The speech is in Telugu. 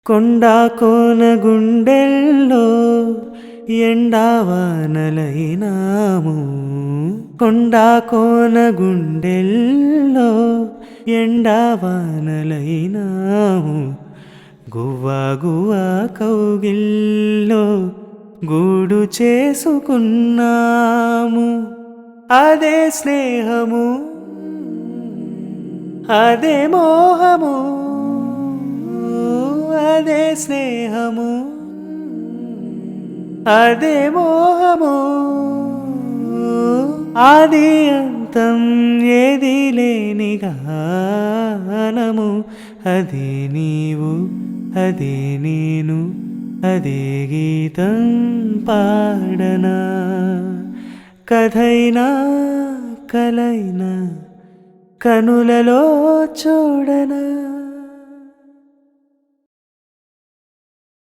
కొండా కోన గుండెల్లో ఎండావానలైనాము. కొండా కోన గుండెల్లో ఎండావానలైనాము. గువ్వా గువ్వా కౌగిల్లో గూడు చేసుకున్నాము. అదే స్నేహము, అదే మోహము, అదే స్నేహము, అదే మోహము. ఆది అంతం ఏది లేని గానము. అదే నీవు, అదే నేను, అదే గీతం పాడనా. కథైనా కలైనా కనులలో చూడనా.